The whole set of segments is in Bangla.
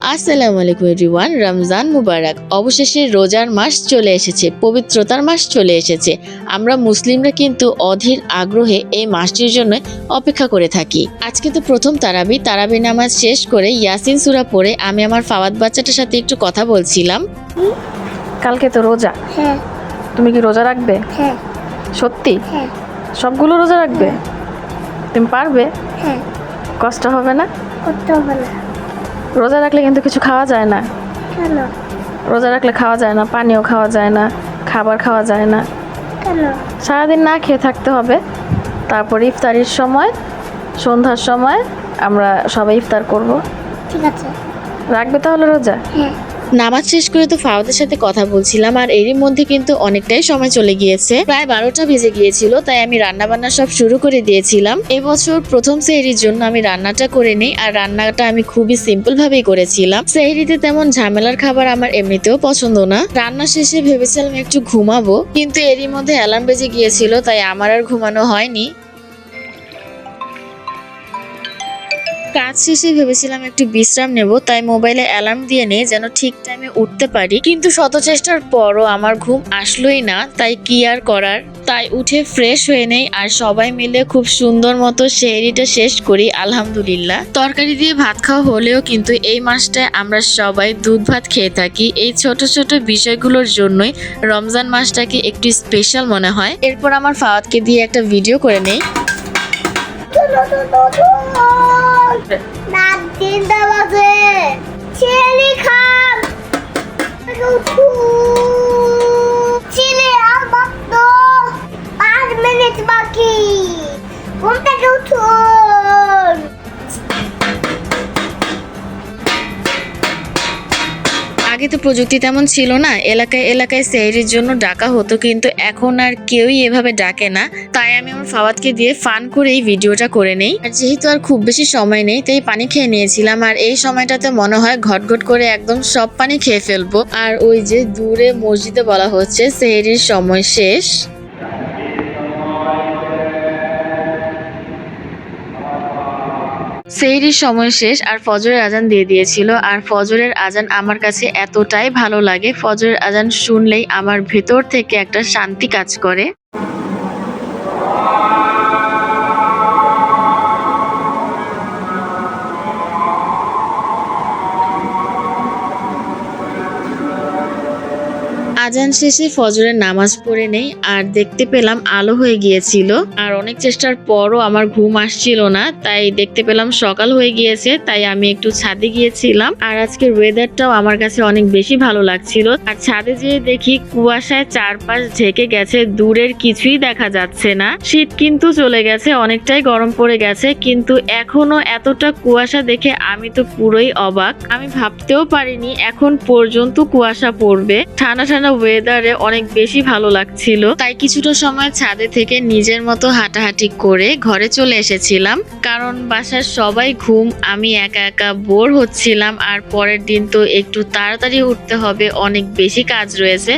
আসসালামু আলাইকুম এভরিওয়ান, রমজান মুবারক। অবশেষে রোজার মাস চলে এসেছে, পবিত্রতার মাস চলে এসেছে। আমরা মুসলিমরা কিন্তু অধীর আগ্রহে এই মাসটির জন্য অপেক্ষা করে থাকি। আজকে তো প্রথম তারাবি নামাজ শেষ করে ইয়াসিন সূরা পড়ে আমি আমার ফাওয়াদ বাচ্চাটার সাথে একটু কথা বলছিলাম। কালকে তো রোজা। হ্যাঁ। তুমি কি রোজা রাখবে? হ্যাঁ। সত্যি? হ্যাঁ। সবগুলো রোজা রাখবে? তুমি পারবে? হ্যাঁ। কষ্ট হবে না? করতে হবে না। রোজা রাখলে কিন্তু কিছু খাওয়া যায় না। কেন? রোজা রাখলে খাওয়া যায় না, পানিও খাওয়া যায় না, খাবার খাওয়া যায় না। কেন? সারাদিন না খেয়ে থাকতে হবে। তারপর ইফতারির সময়, সন্ধ্যার সময় আমরা সবাই ইফতার করব। ঠিক আছে। রাখবে তাহলে রোজা? হ্যাঁ। নামাজ শেষ করে তো ফাওয়াদের সাথে কথা বলছিলাম, আর এরই মধ্যে কিন্তু অনেকটাই সময় চলে গিয়েছে, প্রায় 12টা বেজে গিয়েছিল। তাই আমি রান্না বান্না সব শুরু করে দিয়েছিলাম। এবছর প্রথম সেহরির জন্য আমি রান্নাটা করে নিই, আর রান্নাটা আমি খুবই সিম্পল ভাবেই করেছিলাম। সেহরিতে তেমন ঝামেলার খাবার আমার এমনিতেও পছন্দ না। রান্না শেষে ভেবেছিলাম একটু ঘুমাবো, কিন্তু এরই মধ্যে অ্যালার্ম বেজে গিয়েছিল, তাই আমার আর ঘুমানো হয়নি। কাজ শেষে ভেবেছিলাম একটু বিশ্রাম নেব, তাই মোবাইলে অ্যালার্ম দিয়ে নেই যেন ঠিক টাইমে উঠতে পারি। কিন্তু শত চেষ্টার পরও আমার ঘুম আসলোই না, তাই কি আর করার। তাই উঠে ফ্রেশ হয়ে নেই, আর সবাই মিলে খুব সুন্দর মতো সেহরিটা শেষ করি আলহামদুলিল্লাহ। তরকারি দিয়ে ভাত খাওয়া হলেও কিন্তু এই মাসটায় আমরা সবাই দুধ ভাত খেয়ে থাকি। এই ছোট ছোট বিষয়গুলোর জন্যই রমজান মাসটাকে একটু স্পেশাল মনে হয়। এরপর আমার ফাওয়াদকে দিয়ে একটা ভিডিও করে নেই। রাত 3টা বাজে। ছেলে খান। ছেলে আর মাত্র 5 মিনিট বাকি। ঘুম থেকে উঠুন। আগে তো প্রযুক্তি তেমন ছিল না, এলাকায় এলাকায় সেহরির জন্য ডাকা হতো, কিন্তু এখন আর কেউই এভাবে ডাকে না। তাই আমি আমার ফাওয়াদকে দিয়ে ফান করে এই ভিডিওটা করে নেই। আর যেহেতু আর খুব বেশি সময় নেই, তাই পানি খেয়ে নিয়েছিলাম, আর এই সময়টাতে মনে হয় ঘটঘট করে একদম সব পানি খেয়ে ফেলবো। আর ওই যে দূরে মসজিদে বলা হচ্ছে সেহরির সময় শেষ। সেহরির সময় শেষ, আর ফজরের আজান দিয়ে দিয়েছিল। আর ফজরের আজান আমার কাছে এতটাই ভালো লাগে, ফজরের আজান শুনলেই আমার ভেতর থেকে একটা শান্তি কাজ করে। আজান শেষে ফজরের নামাজ পড়ে নেই, আর দেখতে পেলাম আলো হয়ে গিয়েছিল। আর অনেক চেষ্টার পরও আমার ঘুম আসছিল না, তাই দেখতে পেলাম সকাল হয়ে গিয়েছে। তাই আমি একটু ছাদে গিয়েছিলাম, আর আজকের ওয়েদারটাও আমার কাছে অনেক বেশি ভালো লাগছিল। আর ছাদে যেয়ে দেখি কুয়াশায় চারপাশ ঢেকে গেছে, দূরের কিছুই দেখা যাচ্ছে না। শীত কিন্তু চলে গেছে, অনেকটাই গরম পড়ে গেছে, কিন্তু এখনো এতটা কুয়াশা দেখে আমি তো পুরোই অবাক। আমি ভাবতেও পারিনি এখন পর্যন্ত কুয়াশা পড়বে। ঠান্ডা ঠান্ডা ওয়েদারে অনেক বেশি ভালো লাগছিল, তাই কিছুটা সময় ছাদে থেকে নিজের মতো হাঁটাহাঁটি করে ঘরে চলে এসেছিলাম, কারণ বাসার সবাই ঘুম, আমি একা একা বোর হচ্ছিলাম। আর পরের দিন তো একটু তাড়াতাড়ি উঠতে হবে, অনেক বেশি কাজ রয়েছে,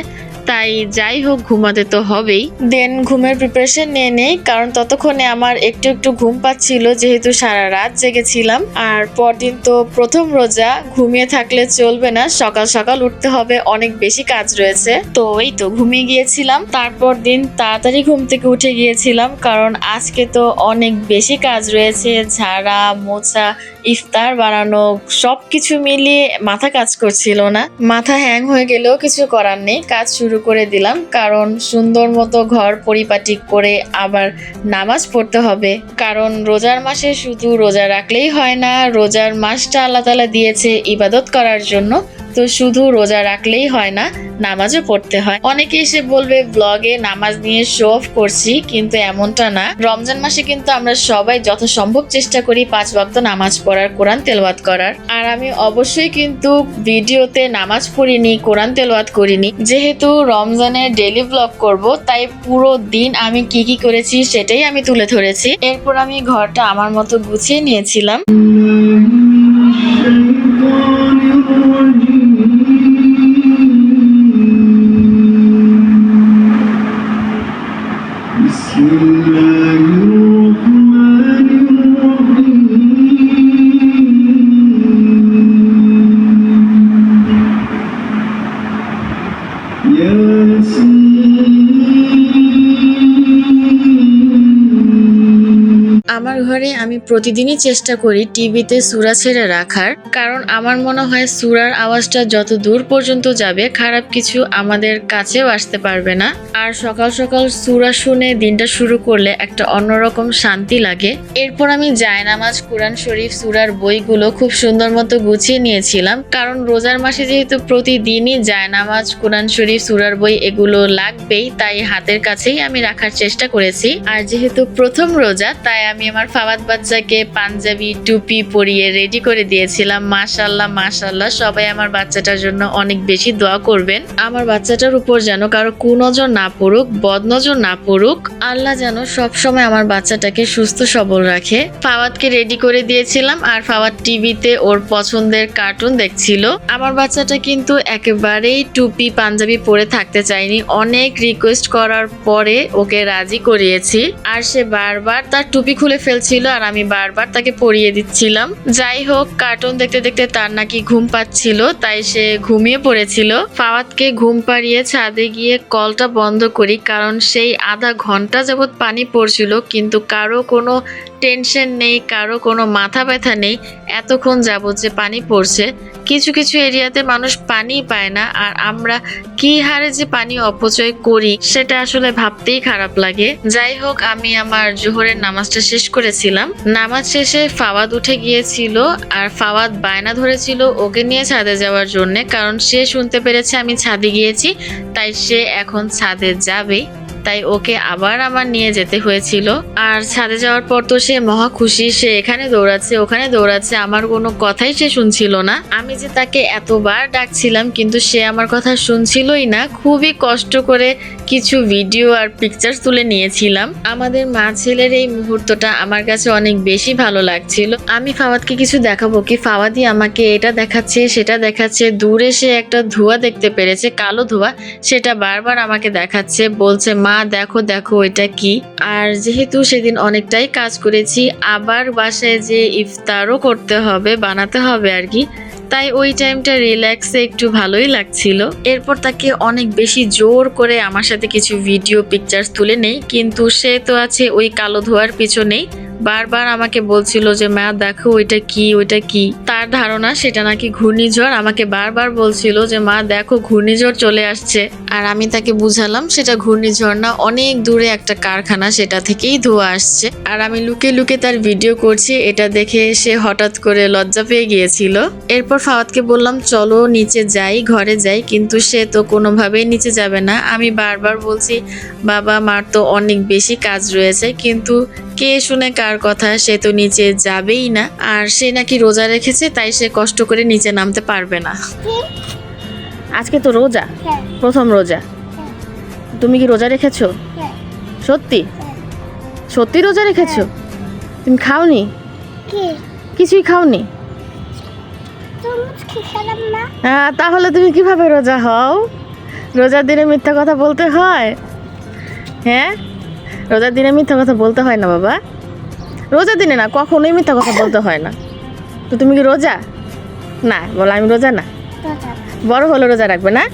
তাই যাই হোক ঘুমাতে তো হবেই। দেন ঘুমের প্রিপারেশন নিয়ে নেই, কারণ ততক্ষণে আমার একটু একটু ঘুম পাচ্ছিল, যেহেতু সারা রাত জেগেছিলাম। আর পরদিন তো প্রথম রোজা, ঘুমিয়ে থাকলে চলবে না, সকাল সকাল উঠতে হবে, অনেক বেশি কাজ রয়েছে। তো এই তো ঘুমিয়ে গিয়েছিলাম, তারপর দিন তাড়াতাড়ি ঘুম থেকে উঠে গিয়েছিলাম, কারণ আজকে তো অনেক বেশি কাজ রয়েছে, ঝাড়া মোছা, ইফতার বানানো, সবকিছু মিলিয়ে মাথা কাজ করছিল না। মাথা হ্যাং হয়ে গেলেও কিছু করার নেই, কাজ শুরু করে দিলাম, কারণ সুন্দর মতো ঘর পরিপাটি করে আবার নামাজ পড়তে হবে। কারণ রোজার মাসে শুধু রোজা রাখলেই হয় না, রোজার মাসটা আল্লাহ তাআলা দিয়েছে ইবাদত করার জন্য, তো শুধু রোজা রাখলেই হয় না, নামাজও পড়তে হয়। অনেকে এসে বলবে ব্লগে নামাজ নিয়ে শো অফ করছি, কিন্তু এমনটা না। রমজান মাসে কিন্তু আমরা সবাই যথাসম্ভব চেষ্টা করি 5 ওয়াক্ত নামাজ পড়ার, কোরআন তেলাওয়াত করার। আর আমি অবশ্যই কিন্তু ভিডিওতে নামাজ পড়িনি, কোরআন তেলাওয়াত করিনি, যেহেতু রমজানের ডেইলি ব্লগ করব, তাই পুরো দিন আমি কি কি করেছি সেটাই আমি তুলে ধরেছি। এরপর আমি ঘরটা আমার মতো গুছিয়ে নিয়েছিলাম। আমার ঘরে আমি প্রতিদিনই চেষ্টা করি টিভিতে সূরা ছেড়ে রাখার, কারণ আমার মনে হয় সূরার আওয়াজটা যত দূর পর্যন্ত যাবে খারাপ কিছু আমাদের কাছেও আসতে পারবে না। আর সকাল সকাল সূরা শুনে দিনটা শুরু করলে একটা অন্যরকম শান্তি লাগে। এরপর আমি জায়নামাজ, কোরআন শরীফ, সূরার বইগুলো খুব সুন্দর মতো গুছিয়ে নিয়েছিলাম, কারণ রোজার মাসে যেহেতু প্রতিদিনই জায়নামাজ, কোরআন শরীফ, সূরার বই এগুলো লাগবেই, তাই হাতের কাছেই আমি রাখার চেষ্টা করেছি। আর যেহেতু প্রথম রোজা, তাই আমি আমার ফাওয়াদ বাচ্চাকে পাঞ্জাবি টুপি পরিয়ে রেডি করে দিয়েছিলাম। মাশাআল্লাহ মাশাআল্লাহ, সবাই আমার বাচ্চাটার জন্য অনেক বেশি দোয়া করবেন। আমার বাচ্চাটার উপর যেন কারো কুনজর না পড়ুক, বদনজর না পড়ুক। আল্লাহ যেন সবসময় আমার বাচ্চাটাকে সুস্থ সবল রাখে। ফাওয়াদকে রেডি করে দিয়েছিলাম আর ফাওয়াদ টিভিতে ওর পছন্দের কার্টুন দেখছিল। আমার বাচ্চাটা কিন্তু একেবারেই টুপি পাঞ্জাবি পরে থাকতে চায়নি। অনেক রিকোয়েস্ট করার পরে ওকে রাজি করিয়েছি, আর সে বারবার তার টুপি খুলে ফেলছিল আর আমি বারবার তাকে পরিয়ে দিচ্ছিলাম। যাই হোক, কার্টুন দেখতে দেখতে তার নাকি ঘুম পাচ্ছিল, তাই সে ঘুমিয়ে পড়েছিল। ফাওয়াদকে ঘুম পাড়িয়ে ছাদে গিয়ে কলটা বন্ধ করি, কারণ সেই আধা ঘন্টা যাবৎ পানি পড়ছিল, কিন্তু কারো কোনো টেনশন নেই, কারো কোনো মাথা ব্যথা নেই এতক্ষণ যাবৎ যে পানি পড়ছে। কিছু কিছু এরিয়াতে মানুষ পানি পায় না, আর আমরা কি হারে যে পানি অপচয় করি সেটা আসলে ভাবতেই খারাপ লাগে। যাই হোক, আমি আমার জোহরের নামাজটা শেষ করেছিলাম। নামাজ শেষে ফাওয়াদ উঠে গিয়েছিল, আর ফাওয়াদ বায়না ধরেছিল ওকে নিয়ে ছাদে যাওয়ার জন্য, কারণ সে শুনতে পেরেছে আমি ছাদে গিয়েছি, তাই সে এখন ছাদে যাবে। তাই ওকে আবার আমার নিয়ে যেতে হয়েছিল। আর ছাদে যাওয়ার পর তো সে মহা খুশি, সে এখানে দৌড়াচ্ছে ওখানে দৌড়াচ্ছে, আমার কোনো কথাই সে শুনছিল না। আমি যে তাকে এতবার ডাকছিলাম কিন্তু সে আমার কথা শুনছিলই না। খুবই কষ্ট করে কিছু ভিডিও আর পিকচার তুলে নিয়েছিলাম। আমাদের মা ছেলের এই মুহূর্তটা আমার কাছে অনেক বেশি ভালো লাগছিল। আমি ফাওয়াদকে কিছু দেখাবো কি, ফাওয়াদই আমাকে এটা দেখাচ্ছে সেটা দেখাচ্ছে। দূরে সে একটা ধোঁয়া দেখতে পেরেছে, কালো ধোঁয়া, সেটা বারবার আমাকে দেখাচ্ছে, বলছে মা দেখো দেখো এটা কি। আর যেহেতু সেদিন অনেকটাই কাজ করেছি, আবার বাসায় যে ইফতারও করতে হবে, বানাতে হবে আর কি, তাই ওই টাইমটা রিল্যাক্সে একটু ভালোই লাগছিল। এরপর তাকে অনেক বেশি জোর করে আমার সাথে কিছু ভিডিও পিকচার্স তুলে নেই, কিন্তু সে তো আছে ওই কালো ধোয়ার পিছনেই। বারবার আমাকে বলছিল যে মা দেখো ওইটা কি ওইটা কি। তার ধারণা সেটা নাকি ঘূর্ণিঝড়, আমাকে বারবার বলছিল যে মা দেখো ঘূর্ণিঝড় চলে আসছে। আর আমি তাকে বুঝালাম সেটা ঘূর্ণিঝড় না, অনেক দূরে একটা কারখানা, সেটা থেকেই ধোঁয়া আসছে। আর আমি লুকে লুকে তার ভিডিও করছি, এটা দেখে সে হঠাৎ করে লজ্জা পেয়ে গিয়েছিল। এরপর ফাওয়াদকে বললাম চলো নিচে যাই, ঘরে যাই, কিন্তু সে তো কোনোভাবেই নিচে যাবে না। আমি বারবার বলছি বাবা মার তো অনেক বেশি কাজ রয়েছে, কিন্তু কে শুনে কার কথা, সে তো নিচে যাবেই না। আর সে নাকি রোজা রেখেছে, তাই সে কষ্ট করে নিচে নামতে পারবে না। আজকে তো রোজা, প্রথম রোজা। তুমি কি রোজা রেখেছো? সত্যি সত্যি রোজা রেখেছো? তুমি খাওনি? কিছুই খাওনি? তাহলে তুমি কিভাবে রোজা হও? রোজার দিনে মিথ্যা কথা বলতে হয়? হ্যাঁ, রোজার দিনে মিথ্যা কথা বলতে হয় না বাবা। রোজার দিনে না, কখনোই মিথ্যা কথা বলতে হয় না। তো তুমি কি রোজা? না, বলো আমি রোজা না। বড় হলে রোজা রাখবে না?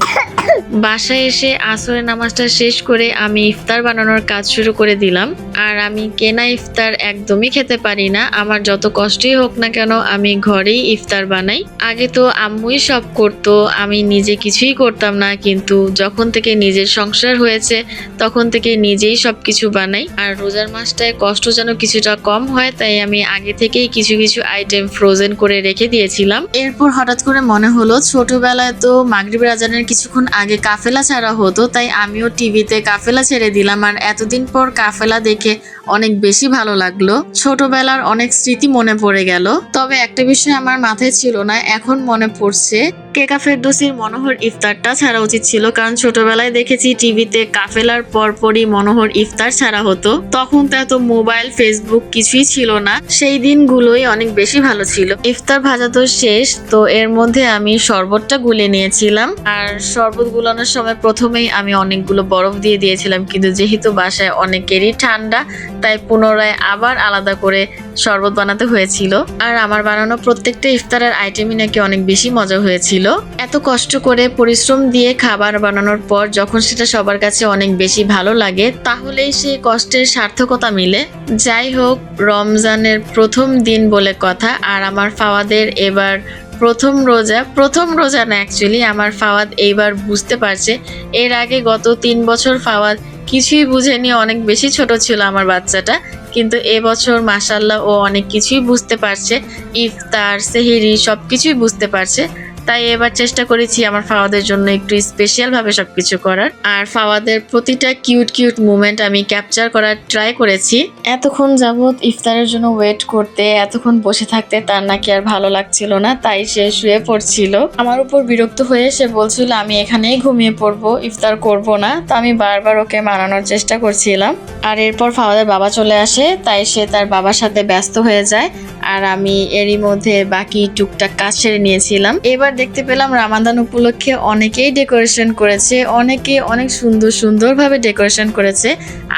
বাসায় এসে আসরের নামাজটা শেষ করে আমি ইফতার বানানোর কাজ শুরু করে দিলাম। আর আমি কেনা ইফতার একদমই খেতে পারি না, আমার যত কষ্টই হোক না কেন আমি ঘরেই ইফতার বানাই। আগে তো আম্মুই সব করতো, আমি নিজে কিছুই করতাম না, কিন্তু যখন থেকে নিজের সংসার হয়েছে তখন থেকে নিজেই সবকিছু বানাই। আর রোজার মাসটায় কষ্ট যেন কিছুটা কম হয়, তাই আমি আগে থেকেই কিছু কিছু আইটেম ফ্রোজেন করে রেখে দিয়েছিলাম। এরপর হঠাৎ করে মনে হলো ছোটবেলায় তো মাগরিবের আজানের কিছুক্ষণ আগে কাফেলা ছাড়া হতো, তাই আমিও টিভিতে কাফেলা ছেড়ে দিলাম। আর এতদিন পর কাফেলা দেখে অনেক বেশি ভালো লাগলো, ছোটবেলার অনেক স্মৃতি মনে পড়ে গেল। তবে একটা বিষয় আমার মাথায় ছিল না, এখন মনে পড়ছে, কেকা ফেরদৌসীর মনোহর ইফতারটা ছাড়া উচিত ছিল, কারণ ছোটবেলায় দেখেছি টিভিতে কাফেলার পরপরই মনোহর ইফতার ছাড়া হতো। তখন তো এত মোবাইল ফেসবুক কিছুই ছিল না, সেই দিনগুলোই অনেক বেশি ভালো ছিল। ইফতার ভাজা তো শেষ, তো এর মধ্যে আমি শরবতটা গুলে নিয়েছিলাম। আর শরবত গুলানোর সময় প্রথমেই আমি অনেকগুলো বরফ দিয়ে দিয়েছিলাম, কিন্তু যেহেতু বাসায় অনেকেরই ঠান্ডা, তাই পুনরায় আবার আলাদা করে শরবত বানাতে হয়েছিল। আর আমার বানানো প্রত্যেকটা ইফতারের আইটেমই নাকি অনেক বেশি মজা হয়েছিল। এত কষ্ট করে পরিশ্রম দিয়ে খাবার বানানোর পর যখন সেটা সবার কাছে অনেক বেশি ভালো লাগে তাহলেই সেই কষ্টের সার্থকতা মিলে। যাই হোক, রমজানের প্রথম দিন বলে কথা, আর আমার ফাওয়াদের এবার প্রথম রোজা না, অ্যাকচুয়ালি আমার ফাওয়াদ এইবার বুঝতে পারছে। এর আগে গত 3 বছর ফাওয়াদ কিছুই বুঝেনি, অনেক বেশি ছোট ছিল আমার বাচ্চাটা, কিন্তু এবছর মাশাআল্লাহ ও অনেক কিছুই বুঝতে পারছে। ইফতার, সেহরি সবকিছুই বুঝতে পারছে। তাই এবার চেষ্টা করেছি আমার ফাওয়াদের জন্য একটু স্পেশাল ভাবে সবকিছু করার, আর ফাওয়াদের প্রতিটা কিউট মুভমেন্ট আমি ক্যাপচার করার ট্রাই করেছি। এতক্ষণ যাবত ইফতারের জন্য ওয়েট করতে, এতক্ষণ বসে থাকতে তার নাকি আর ভালো লাগছিল না, তাই সে শুয়ে পড়ছিল। আমার উপর বিরক্ত হয়ে সে বলছিল আমি এখানেই ঘুমিয়ে পড়বো, ইফতার করব না। তো আমি বারবার ওকে মানানোর চেষ্টা করছিলাম। আর এরপর ফাওয়াদের বাবা চলে আসে, তাই সে তার বাবার সাথে ব্যস্ত হয়ে যায়, আর আমি এরই মধ্যে বাকি টুকটাক কাজ সেরে নিয়েছিলাম। এবার দেখতে পেলাম রামাদান উপলক্ষে অনেকেই ডেকোরেশন করেছে, অনেকে অনেক সুন্দরভাবে ডেকোরেশন করেছে।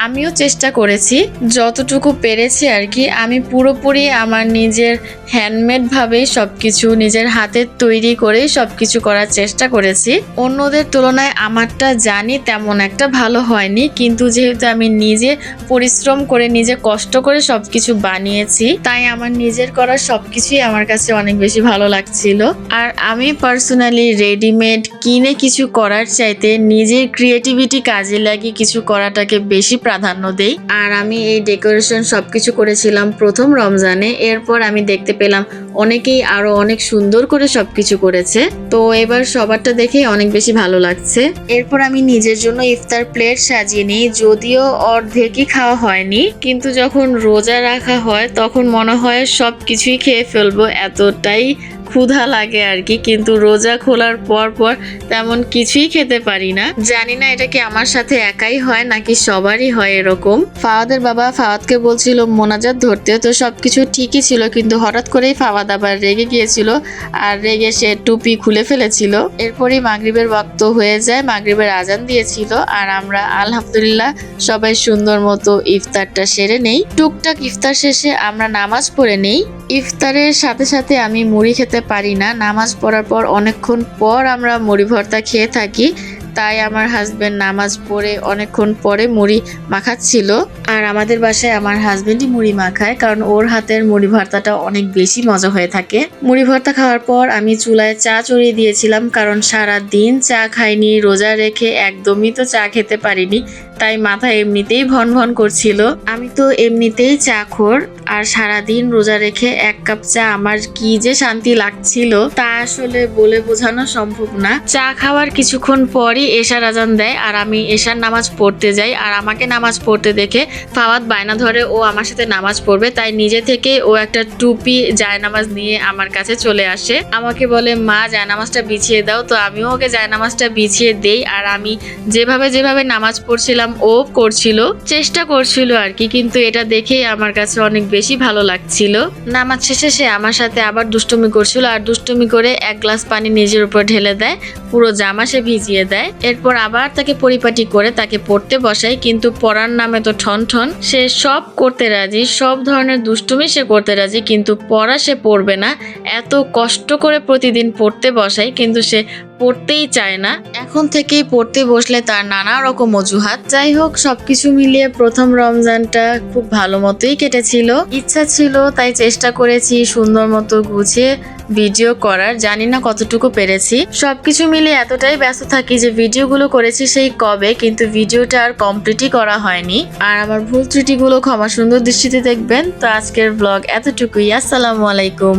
আমিও চেষ্টা করেছি যতটুকু পেরেছি আর কি। আমি পুরোপুরি আমার নিজের হ্যান্ডমেড ভাবেই সবকিছু, নিজের হাতের তৈরি করেই সবকিছু করার চেষ্টা করেছি। অন্যদের তুলনায় আমারটা জানি তেমন একটা ভালো হয়নি, কিন্তু যেহেতু আমি নিজে পরিশ্রম করে, নিজে কষ্ট করে সবকিছু বানিয়েছি, তাই আমার নিজের করা সবকিছুই আমার কাছে অনেক বেশি ভালো লাগছিল। আর আমি পার্সোনালি রেডিমেড কিনে কিছু করার চাইতে নিজের ক্রিয়েটিভিটি কাজে লাগিয়ে কিছু করাটাকে বেশি প্রাধান্য দেই। আর আমি এই ডেকোরেশন সবকিছু করেছিলাম প্রথম রমজানে। এরপর আমি দেখতে পেলাম অনেকেই আরো অনেক সুন্দর করে সবকিছু করেছে, তো এবার সবারটা দেখে অনেক বেশি ভালো লাগছে। এরপর আমি নিজের জন্য ইফতার প্লেট সাজিয়ে নিই, যদিও অর্ধেকই খাওয়া হয়নি, কিন্তু যখন রোজা রাখা হয় তখন মনে হয় সবকিছুই খেয়ে ফেলবো, এতটাই ক্ষুধা লাগে আর কি। কিন্তু রোজা খোলার পর তেমন কিছুই খেতে পারি না। জানি না এটা কি আমার সাথে একাই হয় নাকি সবারই হয় এরকম। ফাওয়াদের বাবা ফাওয়াদকে বলছিল মোনাজাত ধরতে, তো সবকিছু ঠিকই ছিল, কিন্তু হঠাৎ করেই ফাওয়াদ আবার রেগে গিয়েছিল, আর রেগে সে টুপি খুলে ফেলেছিল। এরপরই মাগরিবের ওয়াক্ত হয়ে যায়, মাগরিবের আজান দিয়েছিল, আর আমরা আলহামদুলিল্লাহ সবাই সুন্দর মতো ইফতারটা সেরে নেই। টুকটাক ইফতার শেষে আমরা নামাজ পড়ে নেই। ইফতারের সাথে সাথে আমি মুড়ি খেতে পারি না, নামাজ পড়ার পর অনেকক্ষণ পর আমরা মুড়ি ভর্তা খেয়ে থাকি, তাই আমার হাজবেন্ড নামাজ পড়ে অনেকক্ষণ পরে মুড়ি মাখাচ্ছিল। আর আমাদের বাসায় আমার হাজবেন্ডই মুড়ি মাখায়, কারণ ওর হাতের মুড়ি ভর্তাটা অনেক বেশি মজা হয়ে থাকে। মুড়ি ভর্তা খাওয়ার পর আমি চুলায় চা চড়িয়ে দিয়েছিলাম, কারণ সারা দিন চা খাইনি, রোজা রেখে একদমই তো চা খেতে পারিনি, তাই মাথা এমনিতেই ভন করছিল। আমি তো এমনিতেই চা খোর, আর সারাদিন রোজা রেখে 1 কাপ চা আমার কি যে শান্তি লাগছিল তা আসলে বলে বোঝানো সম্ভব না। চা খাওয়ার কিছুক্ষণ পরই এশার আজান দেয়, আর আমি এশার নামাজ পড়তে যাই। আর আমাকে নামাজ পড়তে দেখে ফাওয়াদ বায়না ধরে ও আমার সাথে নামাজ পড়বে, তাই নিজে থেকে ও একটা টুপি জায়নামাজ নিয়ে আমার কাছে চলে আসে। আমাকে বলে মা জায়নামাজটা বিছিয়ে দাও, তো আমিও ওকে জায়নামাজটা বিছিয়ে দেই। আর আমি যেভাবে নামাজ পড়ছিলাম ও করছিল, চেষ্টা করছিল আর কি, কিন্তু এটা দেখেই আমার কাছে অনেক বেশি ভালো লাগছিল। নামাজ শেষে সে আমার সাথে আবার দুষ্টুমি করছিল, আর দুষ্টুমি করে 1 গ্লাস পানি নিজের উপর ঢেলে দেয়, পুরো জামা সে ভিজিয়ে দেয়। এরপর আবার তাকে পরিপাটি করে তাকে পড়তে বসাই, কিন্তু পড়ার নামে তো ঠন। সে সব করতে রাজি, সব ধরনের দুষ্টুমি সে করতে রাজি, কিন্তু পড়া সে পড়বে না। এত কষ্ট করে প্রতিদিন পড়তে বসাই, কিন্তু সে পড়তেই চায় না। এখন থেকেই পড়তে বসলে তার নানা রকম অজুহাত। যাই হোক, সবকিছু মিলিয়ে প্রথম রমজানটা খুব ভালো মতোই কেটেছিল। ইচ্ছা ছিল তাই চেষ্টা করেছি সুন্দর মতো গুছিয়ে ভিডিও করার, জানি না কতটুকু পেরেছি। সবকিছু মিলে এতটাই ব্যস্ত থাকি যে ভিডিওগুলো করেছি সেই কবে, কিন্তু ভিডিওটা আর কমপ্লিটই করা হয়নি। আর আমার ভুল ত্রুটিগুলো ক্ষমা সুন্দর দৃষ্টিতে দেখবেন। তো আজকের ব্লগ এতটুকুই। আসসালামু আলাইকুম।